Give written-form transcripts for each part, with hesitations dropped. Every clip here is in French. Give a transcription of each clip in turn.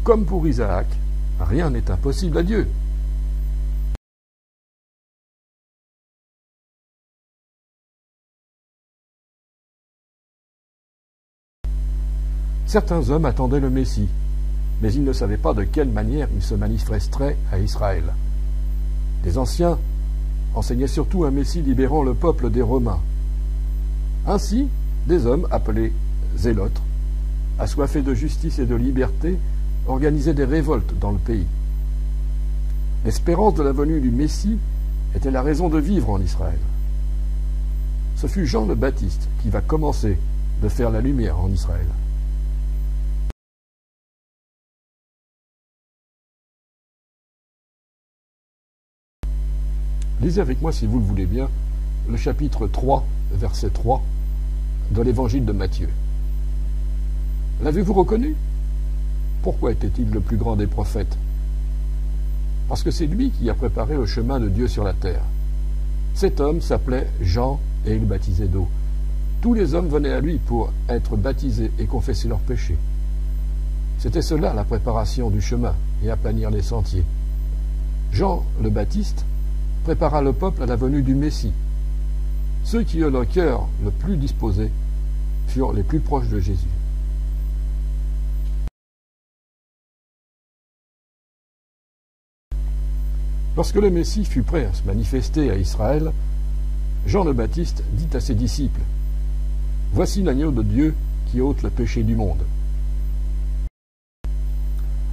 Comme pour Isaac, rien n'est impossible à Dieu. Certains hommes attendaient le Messie, mais ils ne savaient pas de quelle manière il se manifesterait à Israël. Les anciens enseignaient surtout un Messie libérant le peuple des Romains. Ainsi, des hommes appelés zélotes, assoiffés de justice et de liberté, organisaient des révoltes dans le pays. L'espérance de la venue du Messie était la raison de vivre en Israël. Ce fut Jean le Baptiste qui va commencer de faire la lumière en Israël. Lisez avec moi, si vous le voulez bien, le chapitre 3, verset 3 de l'évangile de Matthieu. L'avez-vous reconnu? Pourquoi était-il le plus grand des prophètes? Parce que c'est lui qui a préparé le chemin de Dieu sur la terre. Cet homme s'appelait Jean et il baptisait d'eau. Tous les hommes venaient à lui pour être baptisés et confesser leurs péchés. C'était cela la préparation du chemin et aplanir les sentiers. Jean le Baptiste prépara le peuple à la venue du Messie. Ceux qui eurent le cœur le plus disposé furent les plus proches de Jésus. Lorsque le Messie fut prêt à se manifester à Israël, Jean le Baptiste dit à ses disciples: « Voici l'agneau de Dieu qui ôte le péché du monde. »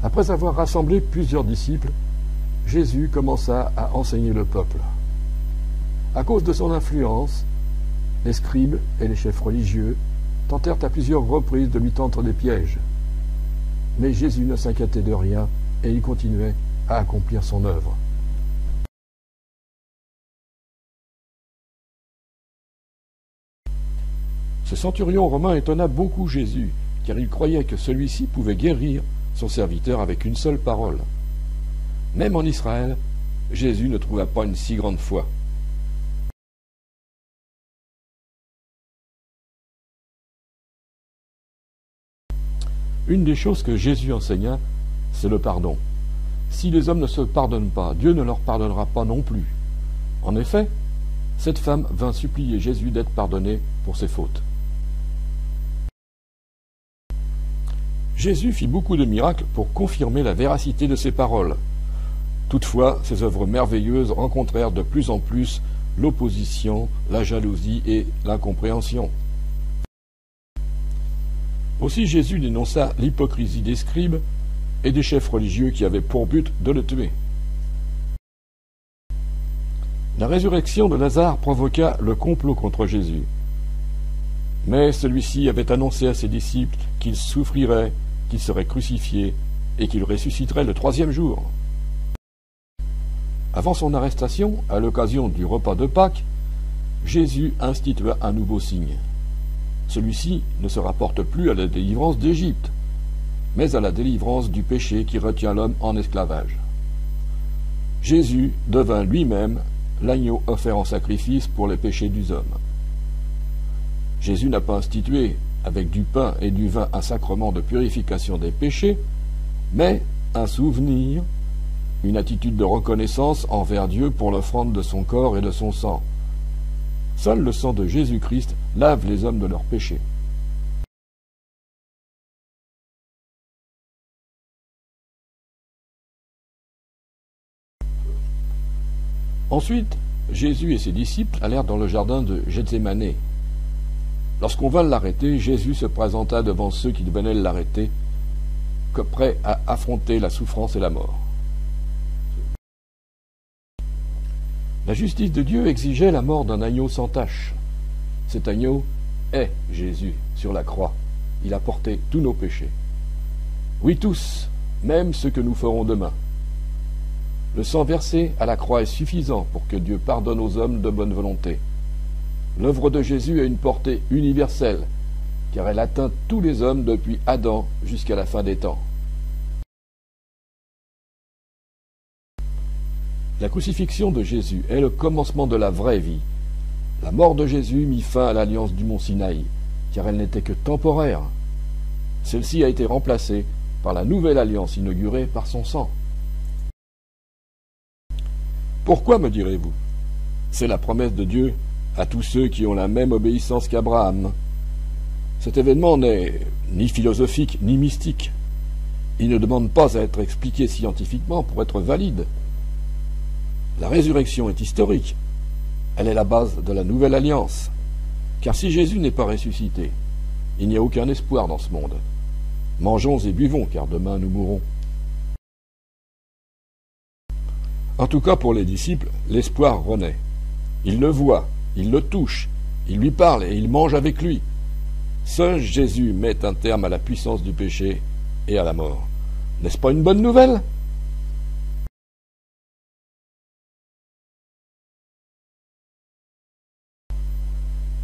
Après avoir rassemblé plusieurs disciples, Jésus commença à enseigner le peuple. À cause de son influence, les scribes et les chefs religieux tentèrent à plusieurs reprises de lui tendre des pièges. Mais Jésus ne s'inquiétait de rien et il continuait à accomplir son œuvre. Ce centurion romain étonna beaucoup Jésus, car il croyait que celui-ci pouvait guérir son serviteur avec une seule parole. Même en Israël, Jésus ne trouva pas une si grande foi. Une des choses que Jésus enseigna, c'est le pardon. Si les hommes ne se pardonnent pas, Dieu ne leur pardonnera pas non plus. En effet, cette femme vint supplier Jésus d'être pardonné pour ses fautes. Jésus fit beaucoup de miracles pour confirmer la véracité de ses paroles. Toutefois, ces œuvres merveilleuses rencontrèrent de plus en plus l'opposition, la jalousie et l'incompréhension. Aussi Jésus dénonça l'hypocrisie des scribes et des chefs religieux qui avaient pour but de le tuer. La résurrection de Lazare provoqua le complot contre Jésus. Mais celui-ci avait annoncé à ses disciples qu'il souffrirait, qu'il serait crucifié et qu'il ressusciterait le 3e jour. Avant son arrestation, à l'occasion du repas de Pâques, Jésus institua un nouveau signe. Celui-ci ne se rapporte plus à la délivrance d'Égypte, mais à la délivrance du péché qui retient l'homme en esclavage. Jésus devint lui-même l'agneau offert en sacrifice pour les péchés des hommes. Jésus n'a pas institué avec du pain et du vin un sacrement de purification des péchés, mais un souvenir, une attitude de reconnaissance envers Dieu pour l'offrande de son corps et de son sang. Seul le sang de Jésus-Christ lave les hommes de leurs péchés. Ensuite, Jésus et ses disciples allèrent dans le jardin de Gethsémanée. Lorsqu'on vint l'arrêter, Jésus se présenta devant ceux qui venaient l'arrêter, prêt à affronter la souffrance et la mort. La justice de Dieu exigeait la mort d'un agneau sans tache. Cet agneau est Jésus sur la croix. Il a porté tous nos péchés. Oui, tous, même ceux que nous ferons demain. Le sang versé à la croix est suffisant pour que Dieu pardonne aux hommes de bonne volonté. L'œuvre de Jésus a une portée universelle, car elle atteint tous les hommes depuis Adam jusqu'à la fin des temps. La crucifixion de Jésus est le commencement de la vraie vie. La mort de Jésus mit fin à l'alliance du mont Sinaï, car elle n'était que temporaire. Celle-ci a été remplacée par la nouvelle alliance inaugurée par son sang. Pourquoi, me direz-vous? C'est la promesse de Dieu à tous ceux qui ont la même obéissance qu'Abraham. Cet événement n'est ni philosophique ni mystique. Il ne demande pas à être expliqué scientifiquement pour être valide. La résurrection est historique. Elle est la base de la nouvelle alliance. Car si Jésus n'est pas ressuscité, il n'y a aucun espoir dans ce monde. Mangeons et buvons, car demain nous mourrons. En tout cas, pour les disciples, l'espoir renaît. Ils le voient, ils le touchent, ils lui parlent et ils mangent avec lui. Seul Jésus met un terme à la puissance du péché et à la mort. N'est-ce pas une bonne nouvelle?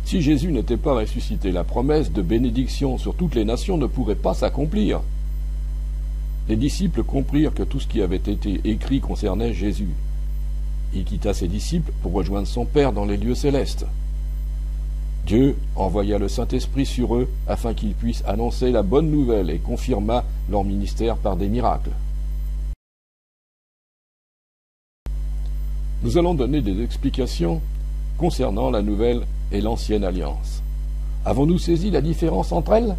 Si Jésus n'était pas ressuscité, la promesse de bénédiction sur toutes les nations ne pourrait pas s'accomplir. Les disciples comprirent que tout ce qui avait été écrit concernait Jésus. Il quitta ses disciples pour rejoindre son Père dans les lieux célestes. Dieu envoya le Saint-Esprit sur eux afin qu'ils puissent annoncer la bonne nouvelle et confirma leur ministère par des miracles. Nous allons donner des explications concernant la nouvelle et l'ancienne alliance. Avons-nous saisi la différence entre elles?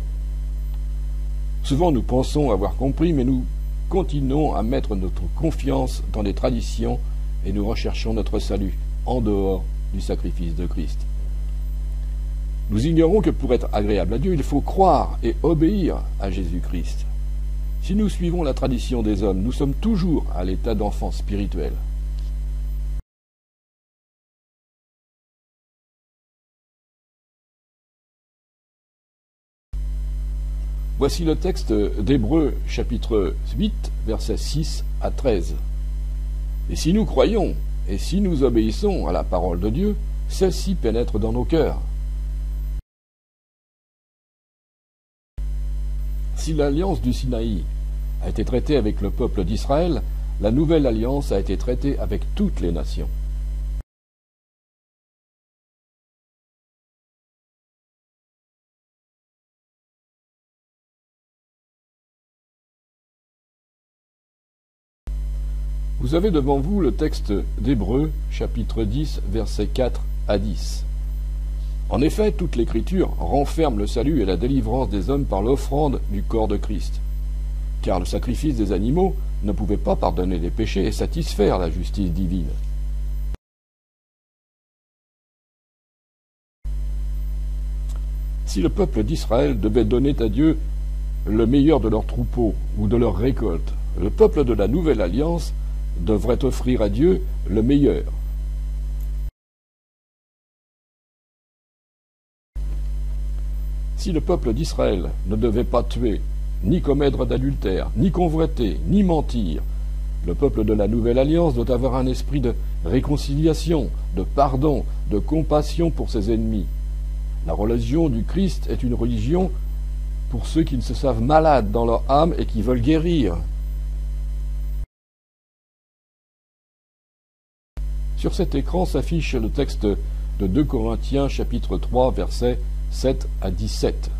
Souvent nous pensons avoir compris, mais nous continuons à mettre notre confiance dans les traditions et nous recherchons notre salut en dehors du sacrifice de Christ. Nous ignorons que pour être agréable à Dieu, il faut croire et obéir à Jésus-Christ. Si nous suivons la tradition des hommes, nous sommes toujours à l'état d'enfant spirituel. Voici le texte d'Hébreux chapitre 8, versets 6 à 13. Et si nous croyons, et si nous obéissons à la parole de Dieu, celle-ci pénètre dans nos cœurs. Si l'alliance du Sinaï a été traitée avec le peuple d'Israël, la nouvelle alliance a été traitée avec toutes les nations. Vous avez devant vous le texte d'Hébreux, chapitre 10, versets 4 à 10. En effet, toute l'Écriture renferme le salut et la délivrance des hommes par l'offrande du corps de Christ. Car le sacrifice des animaux ne pouvait pas pardonner les péchés et satisfaire la justice divine. Si le peuple d'Israël devait donner à Dieu le meilleur de leurs troupeaux ou de leurs récoltes, le peuple de la Nouvelle Alliance devrait offrir à Dieu le meilleur. Si le peuple d'Israël ne devait pas tuer, ni commettre d'adultère, ni convoiter, ni mentir, le peuple de la Nouvelle Alliance doit avoir un esprit de réconciliation, de pardon, de compassion pour ses ennemis. La religion du Christ est une religion pour ceux qui ne se savent malades dans leur âme et qui veulent guérir. Sur cet écran s'affiche le texte de 2 Corinthiens chapitre 3 versets 7 à 17.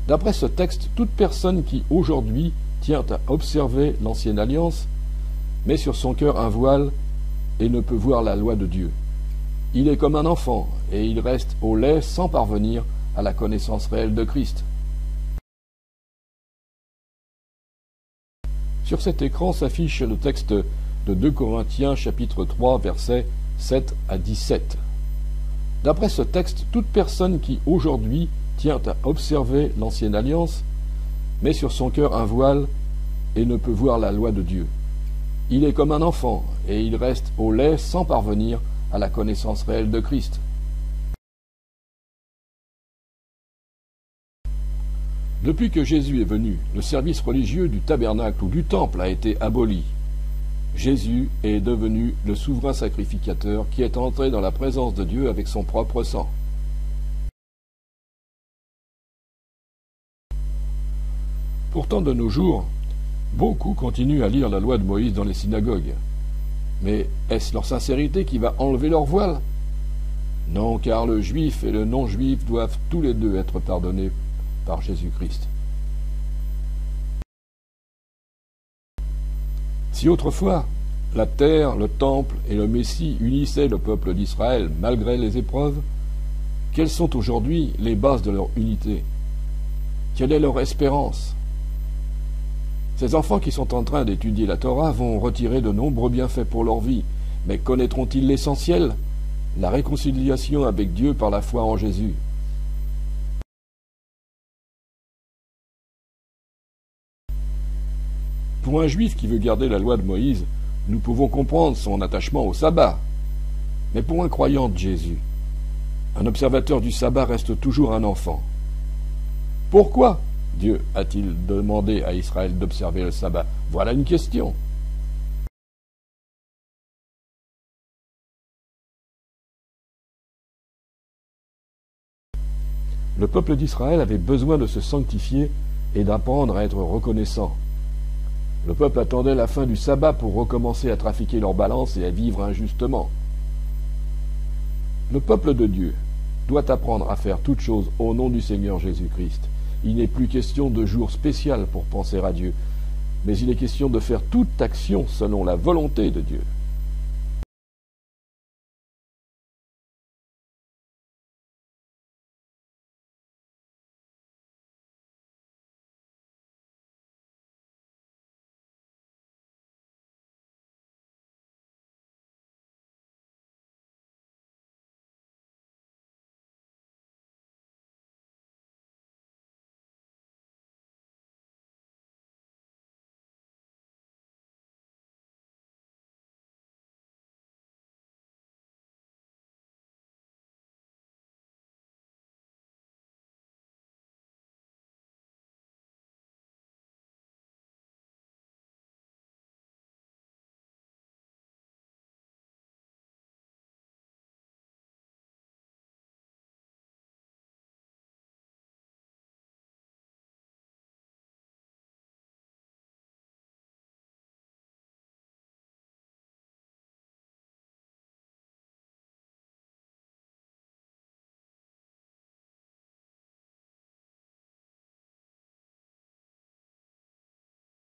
D'après ce texte, toute personne qui aujourd'hui tient à observer l'ancienne alliance met sur son cœur un voile et ne peut voir la loi de Dieu. Il est comme un enfant et il reste au lait sans parvenir à la connaissance réelle de Christ. Sur cet écran s'affiche le texte de 2 Corinthiens chapitre 3 versets 7 à 17. D'après ce texte, toute personne qui aujourd'hui tient à observer l'ancienne alliance met sur son cœur un voile et ne peut voir la loi de Dieu. Il est comme un enfant et il reste au lait sans parvenir à la connaissance réelle de Christ. Depuis que Jésus est venu, le service religieux du tabernacle ou du temple a été aboli. Jésus est devenu le souverain sacrificateur qui est entré dans la présence de Dieu avec son propre sang. Pourtant, de nos jours, beaucoup continuent à lire la loi de Moïse dans les synagogues. Mais est-ce leur sincérité qui va enlever leur voile? Non, car le juif et le non-juif doivent tous les deux être pardonnés par Jésus-Christ. Si autrefois, la terre, le temple et le Messie unissaient le peuple d'Israël malgré les épreuves, quelles sont aujourd'hui les bases de leur unité? Quelle est leur espérance? Ces enfants qui sont en train d'étudier la Torah vont retirer de nombreux bienfaits pour leur vie, mais connaîtront-ils l'essentiel? La réconciliation avec Dieu par la foi en Jésus. Pour un juif qui veut garder la loi de Moïse, nous pouvons comprendre son attachement au sabbat. Mais pour un croyant de Jésus, un observateur du sabbat reste toujours un enfant. Pourquoi Dieu a-t-il demandé à Israël d'observer le sabbat? Voilà une question. Le peuple d'Israël avait besoin de se sanctifier et d'apprendre à être reconnaissant. Le peuple attendait la fin du sabbat pour recommencer à trafiquer leur balance et à vivre injustement. Le peuple de Dieu doit apprendre à faire toutes choses au nom du Seigneur Jésus-Christ. Il n'est plus question de jour spécial pour penser à Dieu, mais il est question de faire toute action selon la volonté de Dieu.